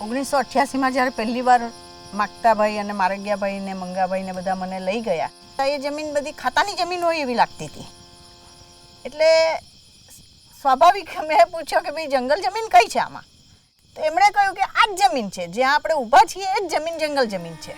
1988 માં જ્યારે પહેલી વાર માગતાભાઈ અને મારગિયાભાઈ ને મંગાભાઈ ને બધા મને લઈ ગયા, એ જમીન બધી ખાતાની જમીન હોય એવી લાગતી હતી. એટલે સ્વાભાવિક મેં પૂછ્યો કે ભાઈ જંગલ જમીન કઈ છે આમાં? તો એમણે કહ્યું કે આ જ જમીન છે, જ્યાં આપણે ઊભા છીએ એ જ જમીન જંગલ જમીન છે.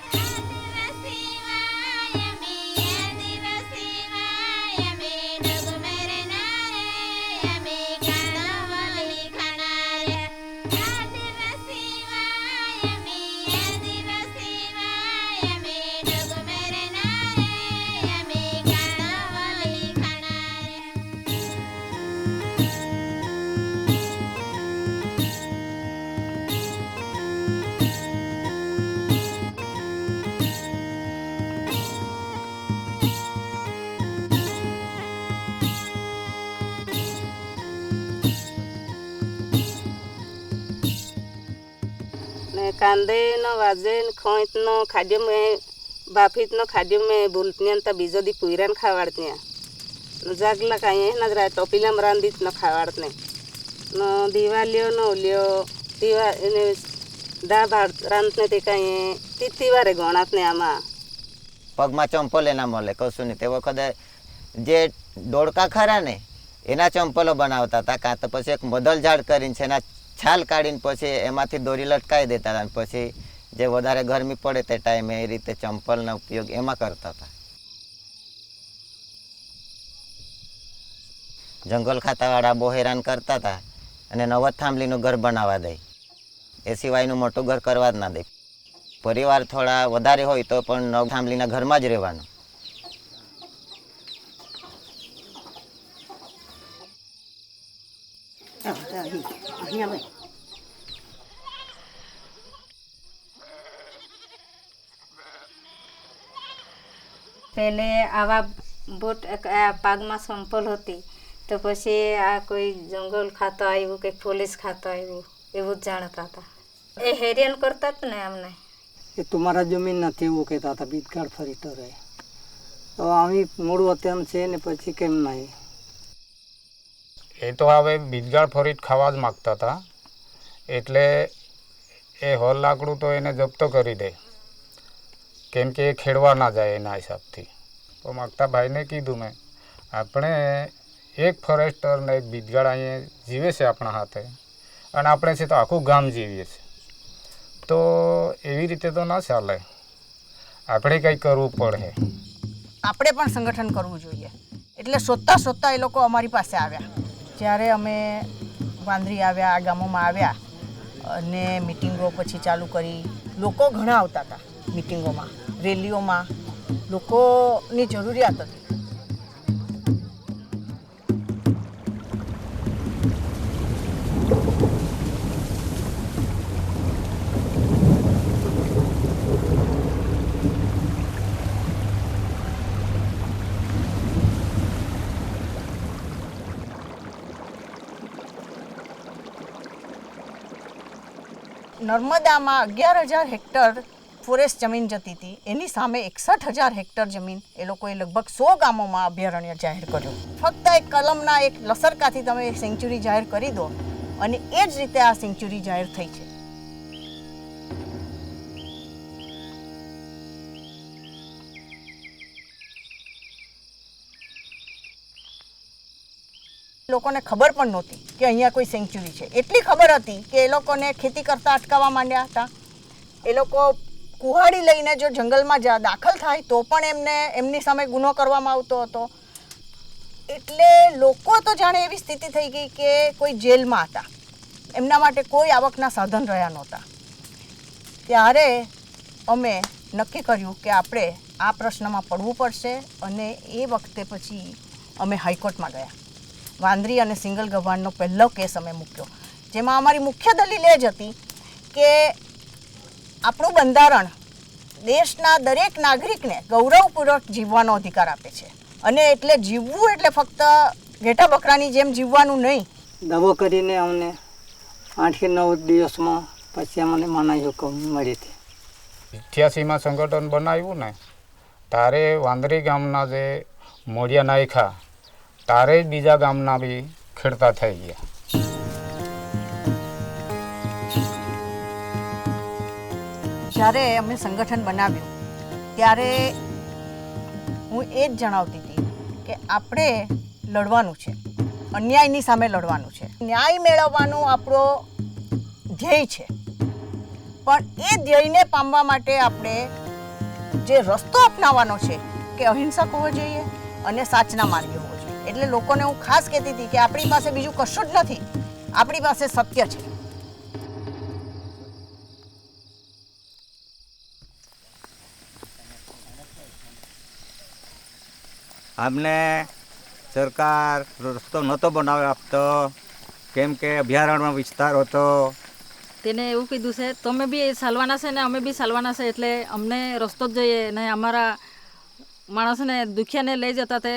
કાંદેનો વાજેન ખોઈતનો ખાદ્ય મેં બાફીતનો ખાદ્ય મેં બોલતી તા બીજો દી પુઈરાને ખાવાડતી જાગલા કાંઈ ના જ ટોપીલામાં રાંધીત ન ખાવાડને ન દિવાલીઓ ન ઓલ્યો દિવા એને દાળ ભાત રાંધને તે કાંઈ તીવારે ગણાતને આમાં પગમાં ચંપલ એના મળે કશું નહીં. તે વખતે જે ડોળકા ખરા ને એના ચંપલો બનાવતા હતા, કાં તો પછી એક મદલ ઝાડ કરીને છે એના છાલ કાઢીને પછી એમાંથી દોરી લટકાવી દેતા હતા. પછી જે વધારે ગરમી પડે તે ટાઈમે એ રીતે ચંપલનો ઉપયોગ એમાં કરતા હતા. જંગલ ખાતાવાળા બહુ હેરાન કરતા હતા અને નવદ થાંભલીનું ઘર બનાવવા દે, એ સિવાયનું મોટું ઘર કરવા જ ના દે. પરિવાર થોડા વધારે હોય તો પણ નવ થાંભલીના ઘરમાં જ રહેવાનું. પહેલે આવા બોટ પાગમાં સંપલ હતી તો પછી આ કોઈ જંગલ ખાતો આવ્યું કે પોલીસ ખાતો આવ્યું એવું જ જાણતા હતા. એ હેરાન કરતા જ ને અમને. એ તમારા જમીન નથી એવું કહેતા હતા, બીજગાડ ફરી તો રહે. તો આવી મોડું અત્યારે છે ને પછી કેમ નહીં? એ તો હવે બીજગાડ ફરી ખાવા જ માગતા હતા, એટલે એ હોલ લાકડું તો એને જપ્તો કરી દે, કેમ કે એ ખેડવા ના જાય એના હિસાબથી. તો માગતા ભાઈને કીધું મેં, આપણે એક ફોરેસ્ટર ને એક બીજગાડ અહીંયા જીવે છે આપણા હાથે, અને આપણે છે તો આખું ગામ જીવીએ છીએ, તો એવી રીતે તો ના ચાલે, આપણે કંઈ કરવું પડે. આપણે પણ સંગઠન કરવું જોઈએ. એટલે શોધતા એ લોકો અમારી પાસે આવ્યા. જ્યારે અમે વાંદરી આવ્યા, આ ગામોમાં આવ્યા અને મિટિંગો પછી ચાલુ કરી. લોકો ઘણા આવતા હતા મિટિંગોમાં, રેલીઓમાં, લોકોની જરૂરિયાત હતી. નર્મદામાં 11,000 હેક્ટર ફોરેસ્ટ જમીન જતી હતી, એની સામે 61,000 હેક્ટર જમીન એ લોકોએ લગભગ 100 ગામોમાં અભયારણ્ય જાહેર કર્યું. ફક્ત એક કલમના એક લસરકાથી તમે સેન્ચ્યુરી જાહેર કરી દો અને એ જ રીતે આ સેન્ચ્યુરી જાહેર થઈ છે. લોકોને ખબર પણ નહોતી કે અહીંયા કોઈ સેન્ચ્યુરી છે. એટલી ખબર હતી કે એ લોકોને ખેતી કરતા અટકાવવા માંડ્યા હતા. એ લોકો કુહાડી લઈને જો જંગલમાં દાખલ થાય તો પણ એમની સામે ગુનો કરવામાં આવતો હતો. એટલે લોકો તો જાણે એવી સ્થિતિ થઈ ગઈ કે કોઈ જેલમાં હતા, એમના માટે કોઈ આવકના સાધન રહ્યા નહોતા. ત્યારે અમે નક્કી કર્યું કે આપણે આ પ્રશ્નમાં પડવું પડશે અને એ વખતે પછી અમે હાઈકોર્ટમાં ગયા. વાંદરી અને સિંગલ ગભાણનો પહેલો કેસ અમે મૂક્યો, જેમાં અમારી મુખ્ય દલીલ એ જ હતી કે આપણું બંધારણ દેશના દરેક નાગરિકને ગૌરવપૂર્વક જીવવાનો અધિકાર આપે છે, અને એટલે જીવવું એટલે ફક્ત ઘેટા બકરાની જેમ જીવવાનું નહીં. દવો કરીને અમને 8 કે 9 દિવસમાં પછી અમને મનાઈ હુકમ મળી હતી. 88માં સંગઠન બનાવ્યું ને તારે વાંદરી ગામના જે મોડિયા નાયખા તારે બીજા ગામના બી ખેડતા થઈ ગયા. જ્યારે અમે સંગઠન બનાવ્યું ત્યારે હું એ જ જણાવતી હતી કે આપણે લડવાનું છે, અન્યાયની સામે લડવાનું છે, ન્યાય મેળવવાનું આપણો ધ્યેય છે. પણ એ ધ્યેયને પામવા માટે આપણે જે રસ્તો અપનાવવાનો છે કે અહિંસક હોવો જોઈએ અને સાચના માર્ગે હોવો જોઈએ. એટલે લોકોને હું ખાસ કહેતી હતી કે આપણી પાસે બીજું કશું જ નથી, આપણી પાસે સત્ય છે. આમને સરકાર રસ્તો નહોતો બનાવી આપતો, કેમ કે અભયારણ્ય વિસ્તાર હતો. તેને એવું કીધું છે તમે બી ચાલવાના છે ને અમે બી ચાલવાના છે, એટલે અમને રસ્તો જ જોઈએ ને અમારા માણસને દુખિયાને લઈ જતા તે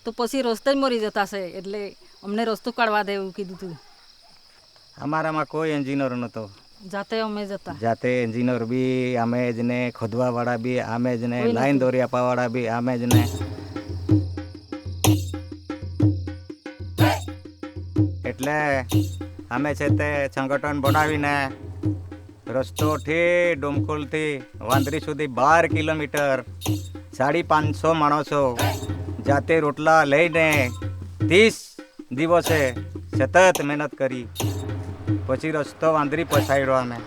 તો પછી રસ્તે જ મરી જતા છે, એટલે અમને રસ્તો કાઢવા દે એવું કીધું હતું. અમારામાં કોઈ એન્જિનિયર નહોતો, જાતે અમે જતા. જાતે એન્જિનિયર બી અમે જ ને, ખોદવાવાળા બી અમે જ ને, લાઈન દોરી આપવાવાળા બી અમે જ ને. એટલે અમે છે તે સંગઠન બનાવીને રસ્તોથી ડોમખોલથી વાંદરી સુધી 12 કિલોમીટર 550 માણસો જાતે રોટલા લઈને 30 દિવસે સતત મહેનત કરી. પછી રસ્તો વાંદરી પછાડ્યો. અમે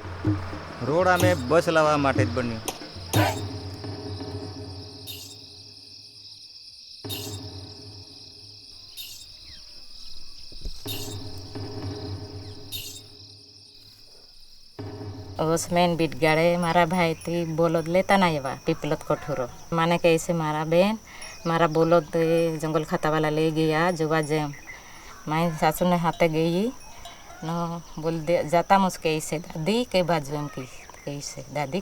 રોડ અમે બસ લાવવા માટે જ બન્યું. उसमें बीट गाड़े मारा भाई थी बोलोद लेता ना ये पीपलत कठोरो माने कैसे मारा बहन मारा बोलोद जंगल खाता वाला ले गया जुआ जेम मैं सासू ने हाथे गई न बोल दे जाता मुझके ऐसे दादी के बाजू एम की कैसे दादी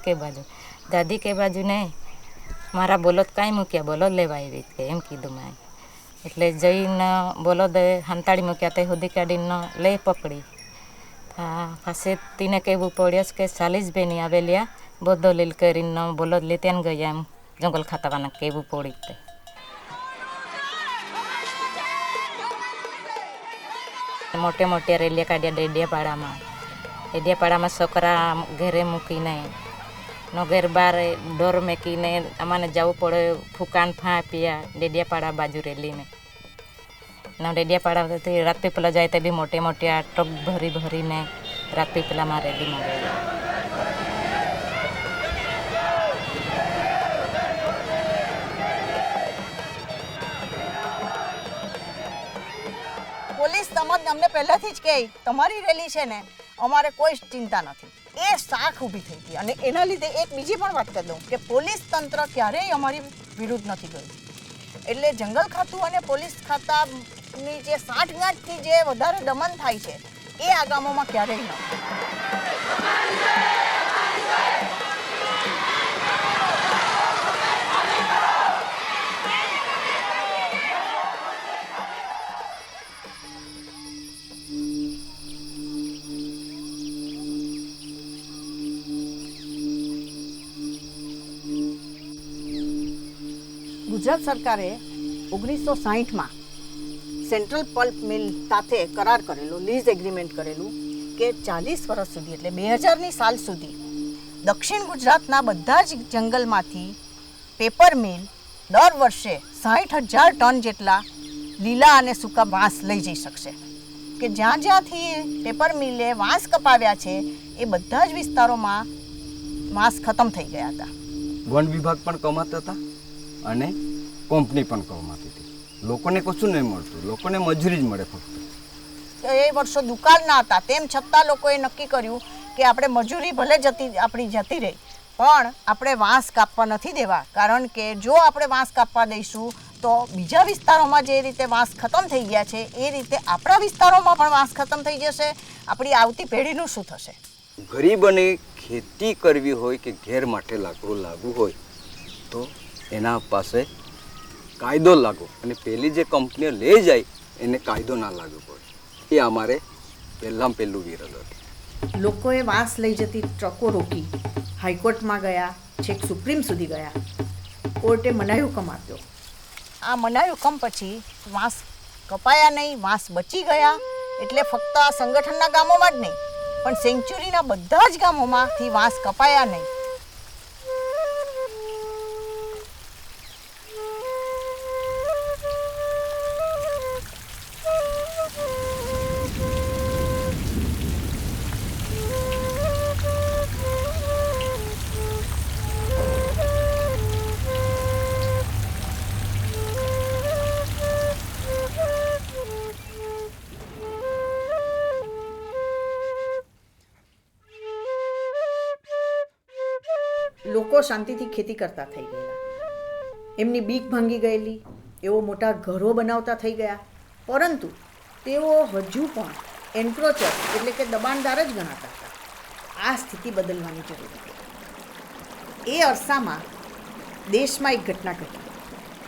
के बाजू ने मारा बोलोद काई मूक्या बोलोद लेवाई रीत के एम कीधुं मैं એટલે જઈને બોલોદ હંતાડી મૂક્યા તે સુધી કાઢીને લઈ પકડી. પાસે તીને કહેવું પડ્યું કે 40 બેની આવેલ્યા બધો લીલ કરીને બોલોદ લેતા ને ગયા એમ જંગલ ખાતાવાના કહેવું પડી. તે મોટે મોટે રેલિયા કાઢ્યા ડેડિયાપાડામાં છોકરા ઘરે મૂકીને નો ઘર બહાર ડોર મેકીને અમાને જવું પડે ફૂકાન ફાંપ્યા ડેડિયાપાડા બાજુ રેલીને. डेडियापाड़ा रात पीपला जाए तो भी मोटे मोटे ट्रक भरी भरी ने रात पीपला में रेडी में गए. પોલીસ અમને પહેલાથી જ કહે તમારી રેલી છે ને અમારે કોઈ ચિંતા નથી, એ શાખ ઊભી થઈ હતી. અને એના લીધે એક બીજી પણ વાત કરી દઉં કે પોલીસ તંત્ર ક્યારેય અમારી વિરુદ્ધ નથી ગયું. એટલે જંગલ ખાતું અને પોલીસ ખાતાની જે સાંઠગાંઠથી જે વધારે દમન થાય છે એ આ ગામોમાં ક્યારેય ન. ગુજરાત સરકારે 1960માં સેન્ટ્રલ પલ્પ મિલ સાથે કરાર કરેલો, લીઝ એગ્રીમેન્ટ કરેલું કે 40 વર્ષ સુધી એટલે 2000ની સાલ સુધી દક્ષિણ ગુજરાતના બધા જ જંગલમાંથી પેપર મિલ દર વર્ષે 60,000 ટન જેટલા લીલા અને સૂકા વાંસ લઈ જઈ શકશે. કે જ્યાં જ્યાંથી પેપર મિલે વાંસ કપાવ્યા છે એ બધા જ વિસ્તારોમાં વાંસ ખતમ થઈ ગયા હતા. વન વિભાગ પણ કમાતા હતા અને કંપની પણ કમાતી હતી. લોકોને કશું નહીં મળતું, લોકોને મજૂરી જ મળે ફક્ત. એ વર્ષો દુકાળના હતા, તેમ છતાં લોકોએ નક્કી કર્યું કે આપણે મજૂરી ભલે આપણી જતી રહી પણ આપણે વાંસ કાપવા નથી દેવા. કારણ કે જો આપણે વાંસ કાપવા દઈશું તો બીજા વિસ્તારોમાં જે રીતે વાંસ ખતમ થઈ ગયા છે એ રીતે આપણા વિસ્તારોમાં પણ વાંસ ખતમ થઈ જશે. આપણી આવતી પેઢીનું શું થશે? ગરીબોને ખેતી કરવી હોય કે ઘેર માટે લાકડું લાવવું હોય તો એના પાસે કાયદો લાગુ અને પેલી જે કંપનીઓ લઈ જાય એને કાયદો ના લાગુ પડે. એ અમારે પહેલું વિરોધ હતું. લોકોએ વાંસ લઈ જતી ટ્રકો રોકી, હાઈકોર્ટમાં ગયા, છેક સુપ્રીમ સુધી ગયા. કોર્ટે મનાઈ હુકમ આપ્યો. આ મનાઈ હુકમ પછી વાંસ કપાયા નહીં, વાંસ બચી ગયા. એટલે ફક્ત આ સંગઠનના ગામોમાં જ નહીં પણ સેન્ચુરીના બધા જ ગામોમાંથી વાંસ કપાયા નહીં. લોકો શાંતિથી ખેતી કરતા થઈ ગયેલા, એમની બીક ભાંગી ગયેલી, એઓ મોટા ઘરો બનાવતા થઈ ગયા, પરંતુ તેઓ હજુ પણ એન્ક્રોચર એટલે કે દબાણદાર જ ગણાતા હતા. આ સ્થિતિ બદલવાની જરૂર હતી. એ અરસામાં દેશમાં એક ઘટના ઘટી.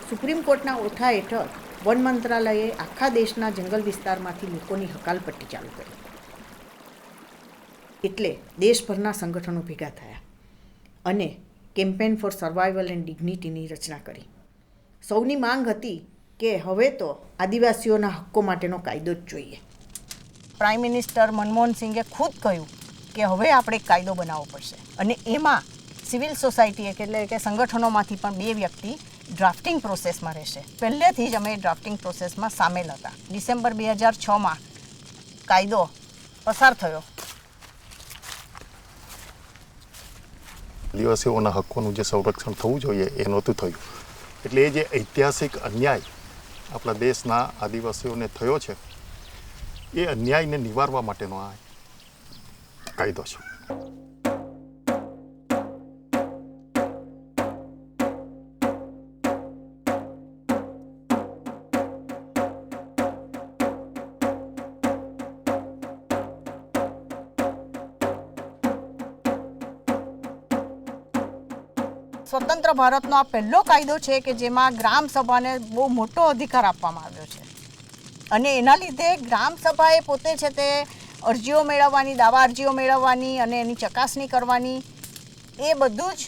સુપ્રીમ કોર્ટના ઓઠા હેઠળ વન મંત્રાલયે આખા દેશના જંગલ વિસ્તારમાંથી લોકોની હકાલપટ્ટી ચાલુ કરી. એટલે દેશભરના સંગઠનો ભેગા થયા અને કેમ્પેન ફોર સર્વાઇવલ એન્ડ ડિગ્નિટીની રચના કરી. સૌની માંગ હતી કે હવે તો આદિવાસીઓના હક્કો માટેનો કાયદો જ જોઈએ. પ્રાઇમ મિનિસ્ટર મનમોહન સિંઘે ખુદ કહ્યું કે હવે આપણે એક કાયદો બનાવવો પડશે, અને એમાં સિવિલ સોસાયટી એટલે કે સંગઠનોમાંથી પણ 2 વ્યક્તિ ડ્રાફ્ટિંગ પ્રોસેસમાં રહેશે. પહેલેથી જ અમે ડ્રાફ્ટિંગ પ્રોસેસમાં સામેલ હતા. ડિસેમ્બર 2006માં કાયદો પસાર થયો. આદિવાસીઓના હક્કોનું જે સંરક્ષણ થવું જોઈએ એ નહોતું થયું. એટલે એ જે ઐતિહાસિક અન્યાય આપણા દેશના આદિવાસીઓને થયો છે, એ અન્યાયને નિવારવા માટેનો આ કાયદો છે. સ્વતંત્ર ભારતનો આ પહેલો કાયદો છે કે જેમાં ગ્રામ સભાને બહુ મોટો અધિકાર આપવામાં આવ્યો છે, અને એના લીધે ગ્રામ સભાએ પોતે છે તે અરજીઓ મેળવવાની, દાવા અરજીઓ મેળવવાની અને એની ચકાસણી કરવાની, એ બધું જ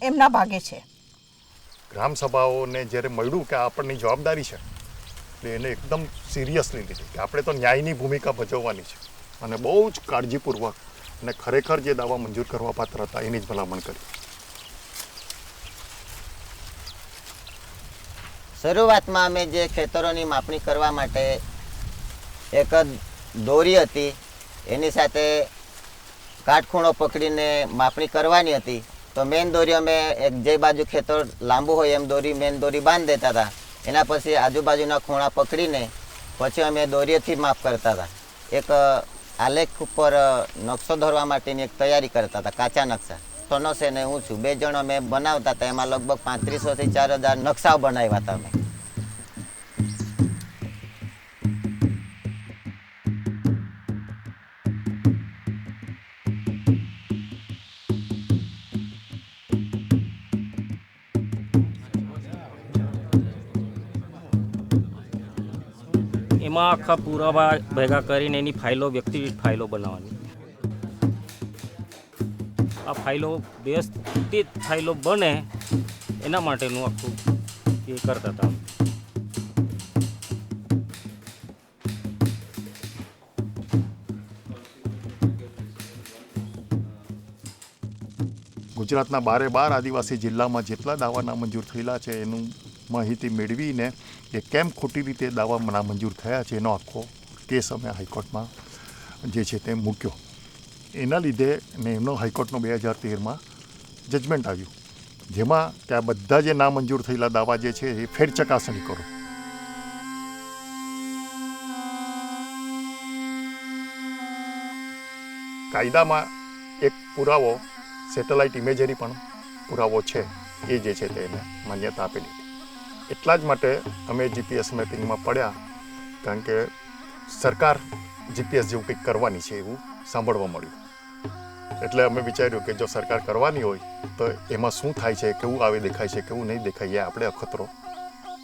એમના ભાગે છે. ગ્રામ સભાઓને જ્યારે મળ્યું કે આપણની જવાબદારી છે, એટલે એને એકદમ સિરિયસલી લીધી કે આપણે તો ન્યાયની ભૂમિકા ભજવવાની છે, અને બહુ જ કાળજીપૂર્વક અને ખરેખર જે દાવા મંજૂર કરવા પાત્ર હતા એની જ ભલામણ કરી. શરૂઆતમાં અમે જે ખેતરોની માપણી કરવા માટે એક દોરી હતી, એની સાથે કાટખૂણો પકડીને માપણી કરવાની હતી. તો મેન દોરી અમે એક જે બાજુ ખેતર લાંબુ હોય એમ દોરી મેન દોરી બાંધી દેતા હતા. એના પછી આજુબાજુના ખૂણા પકડીને પછી અમે દોરીએથી માપ કરતા હતા. એક આલેખ ઉપર નકશો દોરવા માટેની એક તૈયારી કરતા હતા, કાચા નકશા. તનસે ને હું છું 2 જણ અમે બનાવતા હતા. એમાં લગભગ 3500 થી 4000 નકશાઓ બનાવ્યા હતા અમે. એમાં આખા પુરાવા ભેગા કરીને એની ફાઇલો, વ્યક્તિગત ફાઇલો બનાવવાની. આ ફાઇલો વ્યવસ્થિત ફાઇલો બને એના માટેનું આખું એ કરતા હતા. ગુજરાતના 12 આદિવાસી જિલ્લામાં જેટલા દાવા નામંજૂર થયેલા છે એનું માહિતી મેળવીને એ કેમ ખોટી રીતે દાવા નામંજૂર થયા છે એનો આખો કેસ અમે હાઈકોર્ટમાં જે છે તે મૂક્યો. એના લીધે ને એમનો હાઈકોર્ટનો 2013માં જજમેન્ટ આવ્યું, જેમાં કે આ બધા જે નામંજૂર થયેલા દાવા જે છે એ ફેર ચકાસણી કરો. કાયદામાં એક પુરાવો સેટેલાઇટ ઇમેજરી પણ પુરાવો છે, એ જે છે તેને માન્યતા આપેલી. એટલા જ માટે અમે જીપીએસ મેપિંગમાં પડ્યા, કારણ કે સરકાર જીપીએસ જેવું કંઈક કરવાની છે એવું સાંભળવા મળ્યું. એટલે અમે વિચાર્યું કે જો સરકાર કરવાની હોય તો એમાં શું થાય છે, કેવું આવે દેખાય છે, કેવું નહીં દેખાય, એ આપણે અખતરો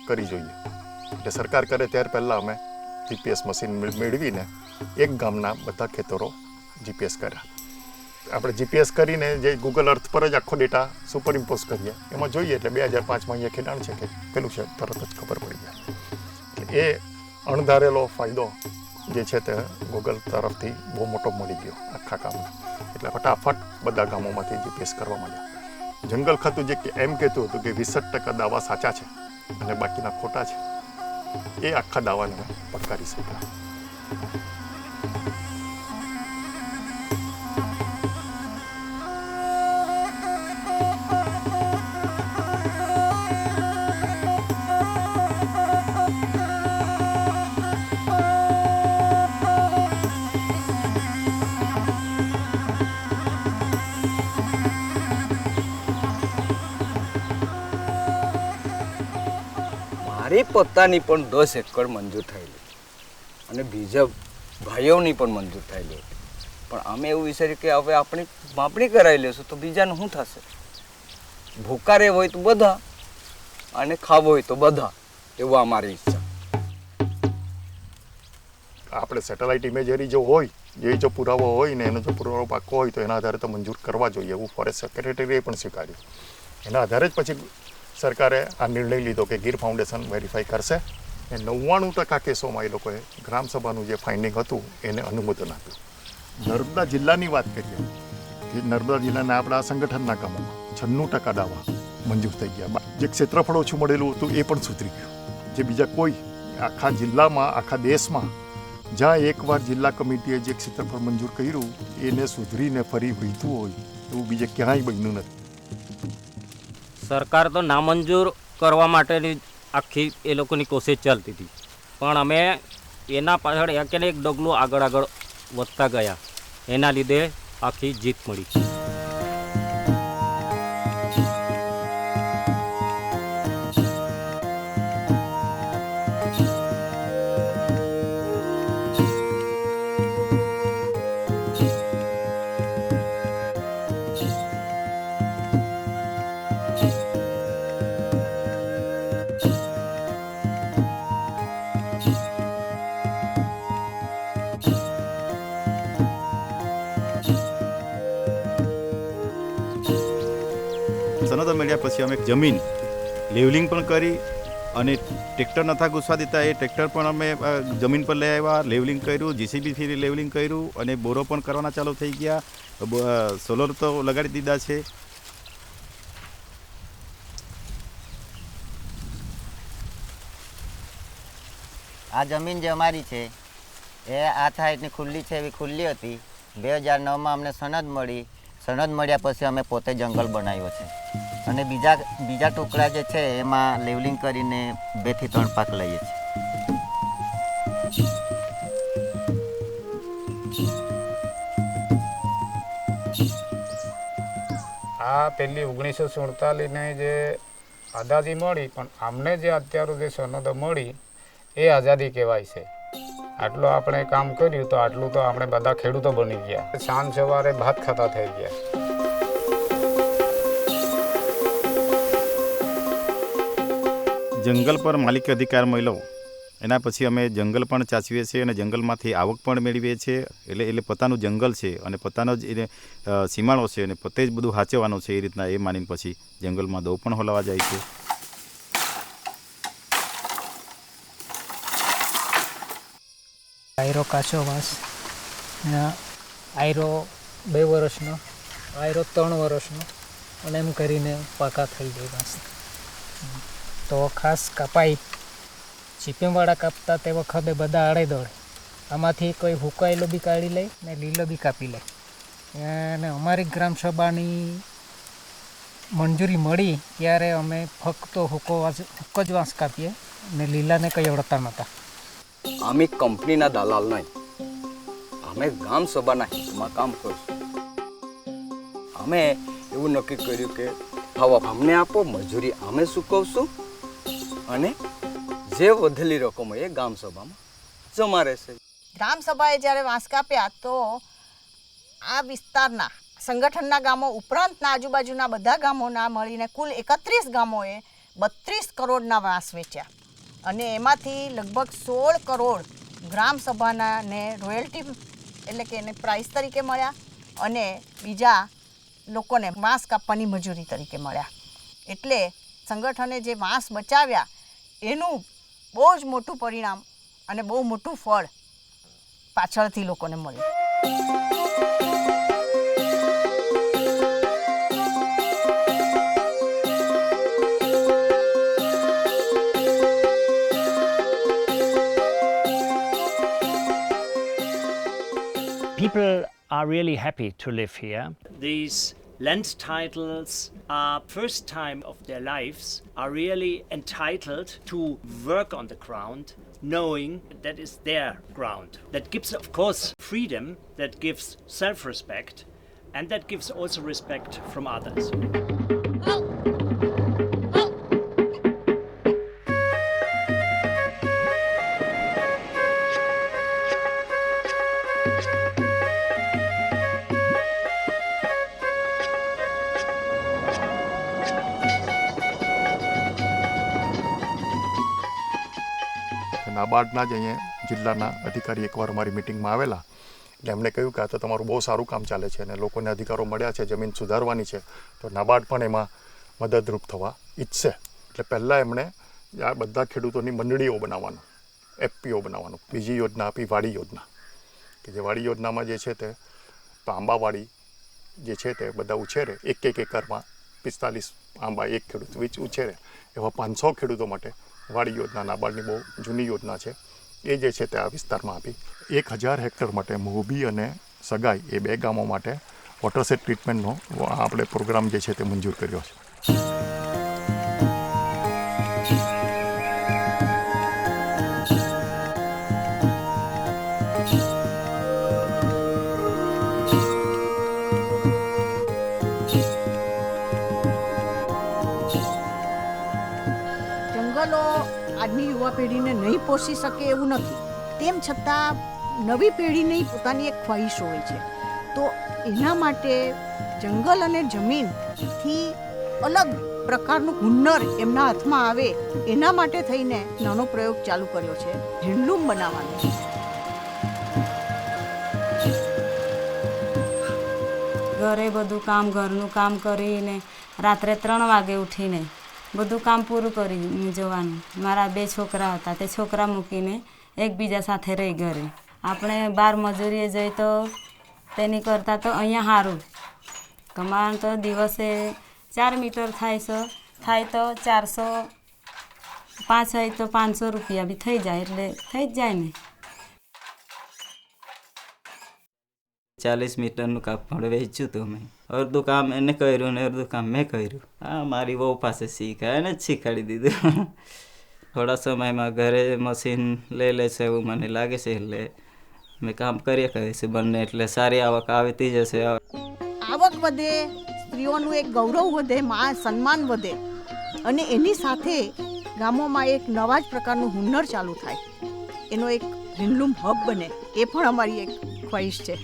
કરી જોઈએ. એટલે સરકાર કરે ત્યાર પહેલાં અમે જીપીએસ મશીન મેળવીને એક ગામના બધા ખેતરો જીપીએસ કર્યા. આપણે જીપીએસ કરીને જે ગૂગલ અર્થ પર જ આખો ડેટા સુપર ઇમ્પોઝ કરીએ, એમાં જોઈએ એટલે 2005માં અહીંયા ખેડાણ છે કે પેલું છે, તરત જ ખબર પડી જાય. એ અણધારેલો ફાયદો જે છે તે ગૂગલ તરફથી બહુ મોટો મળી ગયો આખા કામમાં. એટલે ફટાફટ બધા ગામોમાંથી જીપીએસ કરવા માંડ્યા. જંગલ ખાતું જે એમ કહેતું હતું કે 20% દાવા સાચા છે અને બાકીના ખોટા છે, એ આખા દાવાને પડકારી શક્યા. મારી પોતાની પણ 10 એકર મંજૂર થયેલી અને બીજા ભાઈઓની પણ મંજૂર થયેલી હતી. પણ અમે એવું વિચાર્યું કે હવે આપણી માપણી કરાવી લેશું તો બીજાનું શું થશે? ભૂખા રહેવું હોય તો બધા અને ખાવું હોય તો બધા, એવું અમારી ઈચ્છા. આપણે સેટેલાઇટ ઇમેજરી જો હોય, જે જો પુરાવો હોય ને એનો જો પુરાવો પાકો હોય તો એના આધારે તો મંજૂર કરવા જોઈએ, એવું ફોરેસ્ટ સેક્રેટરીએ પણ સ્વીકાર્યું. એના આધારે જ પછી સરકારે આ નિર્ણય લીધો કે ગીર ફાઉન્ડેશન વેરીફાઈ કરશે અને 99% કેસોમાં એ લોકોએ ગ્રામસભાનું જે ફાઇન્ડિંગ હતું એને અનુમોદન આપ્યું. નર્મદા જિલ્લાની વાત કરીએ કે નર્મદા જિલ્લાના આપણા સંગઠનના કામોમાં 96% દાવા મંજૂર થઈ ગયા. જે ક્ષેત્રફળ ઓછું મળેલું હતું એ પણ સુધરી ગયું. જે બીજા કોઈ આખા જિલ્લામાં, આખા દેશમાં જ્યાં એકવાર જિલ્લા કમિટીએ જે ક્ષેત્રફળ મંજૂર કર્યું એને સુધરીને ફરી વીતું હોય એવું બીજે ક્યાંય બન્યું નથી. સરકાર તો નામંજૂર કરવા માટેની આખી એ લોકોની કોશિશ ચાલતી હતી, પણ અમે એના પાછળ એક ને એક ડગલું આગળ વધતા ગયા, એના લીધે આખી જીત મળી. સનદ મળ્યા પછી અમે જમીન લેવલિંગ પણ કરી અને ટ્રેક્ટર નતા ઘૂસવા દેતા એ ટ્રેક્ટર પણ અમે જમીન પર લઈ આવ્યા, લેવલિંગ કર્યું, જીસીબી થી લેવલિંગ કર્યું અને બોરો પણ કરવાના ચાલુ થઈ ગયા. સોલર તો લગાડી દીધા છે. આ જમીન જે અમારી છે એ આ સાઈડની ખુલ્લી છે, એવી ખુલ્લી હતી. 2009માં અમને સનદ મળી. સનદ મળ્યા પછી અમે પોતે જંગલ બનાવ્યો છે અને બીજા ટુકડા જે છે એમાં લેવલિંગ કરીને 2 થી 3 પાક લઈએ છીએ. આ પેલી 1947ની જે આઝાદી મળી, પણ અમને જે અત્યાર જે સનદ મળી એ આઝાદી કહેવાય છે. આટલું આપણે કામ કર્યું તો આટલું તો આપણે બધા ખેડૂતો બની ગયા. સાંજ સવારે ભાત ખાતા થઈ ગયા. જંગલ પર માલિકી અધિકાર મળ્યો એના પછી અમે જંગલ પણ ચાચવીએ છીએ અને જંગલમાંથી આવક પણ મેળવીએ છીએ. એટલે પોતાનું જંગલ છે અને પોતાનો જ એને સીમાડો છે અને પોતે જ બધું સાચવવાનું છે, એ રીતના એ માનીને પછી જંગલમાં દવ પણ હોલાવા જાય છે. આયરો કાચો વાંસ, આયરો 2 વર્ષનો, આયરો 3 વર્ષનો અને એમ કરીને પાકા થઈ જાય વાંસ. તો ખાસ કપાઈ ચીપીમવાળા કાપતા તે વખતે બધા આડેદોડે આમાંથી કોઈ હુકાયેલો બી કાઢી લે ને લીલો બી કાપી લે. અને અમારી ગ્રામસભાની મંજૂરી મળી ત્યારે અમે ફક્ત હુકો જ વાંસ કાપીએ ને લીલાને કંઈ અડતા નહોતા. અમે કંપનીના દલાલ નહીં, અમે ગામ સભાના હિતમાં કામ કરશું. અમે એવું નક્કી કર્યું કે હવા અમને આપો, મજૂરી અમે ચૂકવશું અને જે વધેલી રકમ એ ગામ સભામાં જમા રહેશે. ગ્રામ સભાએ જ્યારે વાંસ કાપ્યા તો આ વિસ્તારના સંગઠનના ગામો ઉપરાંતના આજુબાજુના બધા ગામોના મળીને કુલ 31 ગામોએ 32 કરોડના વાંસ વેચ્યા અને એમાંથી લગભગ 16 કરોડ ગ્રામ સભાના ને રોયલ્ટી એટલે કે એને પ્રાઇસ તરીકે મળ્યા અને બીજા લોકોને વાંસ કાપવાની મજૂરી તરીકે મળ્યા. એટલે સંગઠને જે વાંસ બચાવ્યા એનું બહુ જ મોટું પરિણામ અને બહુ મોટું ફળ પાછળથી લોકોને મળ્યું. People are really happy to live here. These land titles are first time of their lives, are really entitled to work on the ground, knowing that is their ground. That gives, of course, freedom, that gives self-respect, and that gives also respect from others. નાબાર્ડના જ અહીંયા જિલ્લાના અધિકારી એકવાર અમારી મિટિંગમાં આવેલા, એટલે એમણે કહ્યું કે આ તો તમારું બહુ સારું કામ ચાલે છે અને લોકોને અધિકારો મળ્યા છે, જમીન સુધારવાની છે, તો નાબાર્ડ પણ એમાં મદદરૂપ થવા ઈચ્છશે. એટલે પહેલાં એમણે આ બધા ખેડૂતોની મંડળીઓ બનાવવાનું, FPO બનાવવાનું. બીજી યોજના આપી વાડી યોજના, કે જે વાડી યોજનામાં જે છે તે આંબાવાડી જે છે તે બધા ઉછેરે, એક એકરમાં 45 આંબા એક ખેડૂત ઉછેરે, એવા 500 ખેડૂતો માટે વાડી યોજના નાબાર્ડની બહુ જૂની યોજના છે, એ જે છે તે આ વિસ્તારમાં આપી. 1000 હેક્ટર માટે મોરબી અને સગાઈ એ 2 ગામો માટે વોટરશેડ ટ્રીટમેન્ટનો આપણે પ્રોગ્રામ જે છે તે મંજૂર કર્યો છે. જંગલો આજની યુવા પેઢીને નહીં પોષી શકે એવું નથી, તેમ છતાં નવી પેઢીની પોતાની એક ખ્વાહિશ હોય છે. તો એના માટે જંગલ અને જમીનથી અલગ પ્રકારનું હુન્નર એમના હાથમાં આવે એના માટે થઈને નાનો પ્રયોગ ચાલુ કર્યો છે, હેન્ડલૂમ બનાવવાનો. ઘરે બધું કામ, ઘરનું કામ કરીને રાત્રે 3 વાગે ઉઠીને બધું કામ પૂરું કરી જવાનું. મારા 2 છોકરા હતા, તે છોકરા મૂકીને એકબીજા સાથે રહી ઘરે. આપણે બહાર મજૂરીએ જઈ તો તેની કરતાં તો અહીંયા સારું. કમાણ તો દિવસે 4 મીટર થાય તો 400, 5 હોય તો 500 રૂપિયા બી થઈ જાય, એટલે થઈ જ જાય ને. 40 મીટરનું કાપડ વેચ્યું હતું મેં. અડધું કામ એને કર્યું ને અડધું કામ મેં કર્યું. હા, મારી વહુ પાસે શીખાય, એને જ શીખવાડી દીધું. થોડા સમયમાં ઘરે મશીન લઈ લેશે એવું મને લાગે છે, એટલે મેં કામ કરીએ કરીશું બંને, એટલે સારી આવક આવતી જશે. આવક વધે, સ્ત્રીઓનું એક ગૌરવ વધે, માન સન્માન વધે, અને એની સાથે ગામોમાં એક નવા જ પ્રકારનું હુન્નર ચાલુ થાય, એનો એક હેન્ડલૂમ હબ બને, એ પણ અમારી એક ખ્વાહિશ છે.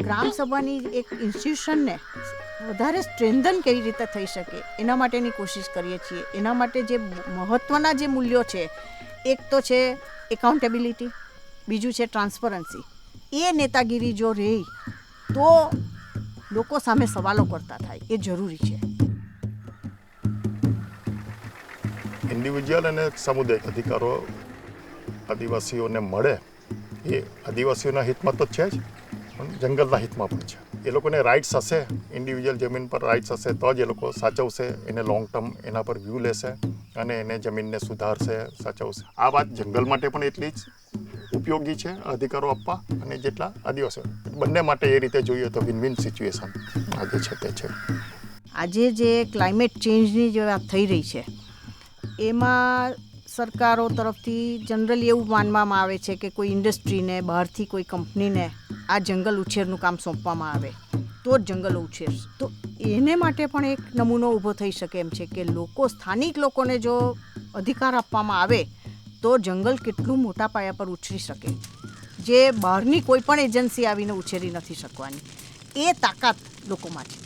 ગ્રામ સભાની એક ઇન્સ્ટિટ્યુશનને વધારે સ્ટ્રેન્થન કેવી રીતે થઈ શકે એના માટેની કોશિશ કરીએ છીએ. એના માટે જે મહત્ત્વના જે મૂલ્યો છે, એક તો છે એકાઉન્ટેબિલિટી, બીજું છે ટ્રાન્સપરન્સી. એ નેતાગીરી જો રહે તો લોકો સામે સવાલો કરતા થાય, એ જરૂરી છે. ઇન્ડિવિજ્યુઅલ અને સામુદાયિક અધિકારો આદિવાસીઓને મળે, એ આદિવાસીઓના હિતમાં તો છે જ, પણ જંગલના હિતમાં પણ છે. એ લોકોને રાઇટ્સ હશે, ઇન્ડિવિજ્યુઅલ જમીન પર રાઇટ્સ હશે તો જ એ લોકો સાચવશે, એને લોંગ ટર્મ એના પર વ્યૂ લેશે અને એને જમીનને સુધારશે, સાચવશે. આ વાત જંગલ માટે પણ એટલી જ ઉપયોગી છે અધિકારો આપવા, અને જેટલા આદિવાસીઓ બંને માટે એ રીતે જોઈએ તો વિન વિન સિચ્યુએશન આજે છે તે છે. આજે જે ક્લાઇમેટ ચેન્જની જે વાત થઈ રહી છે, એમાં સરકારો તરફથી જનરલી એવું માનવામાં આવે છે કે કોઈ ઇન્ડસ્ટ્રીને, બહારથી કોઈ કંપનીને આ જંગલ ઉછેરનું કામ સોંપવામાં આવે તો જ જંગલો ઉછેરશે. તો એને માટે પણ એક નમૂનો ઊભો થઈ શકે એમ છે કે સ્થાનિક લોકોને જો અધિકાર આપવામાં આવે તો જંગલ કેટલું મોટા પાયા પર ઉછરી શકે, જે બહારની કોઈ પણ એજન્સી આવીને ઉછેરી નથી શકવાની. એ તાકાત લોકોમાં છે.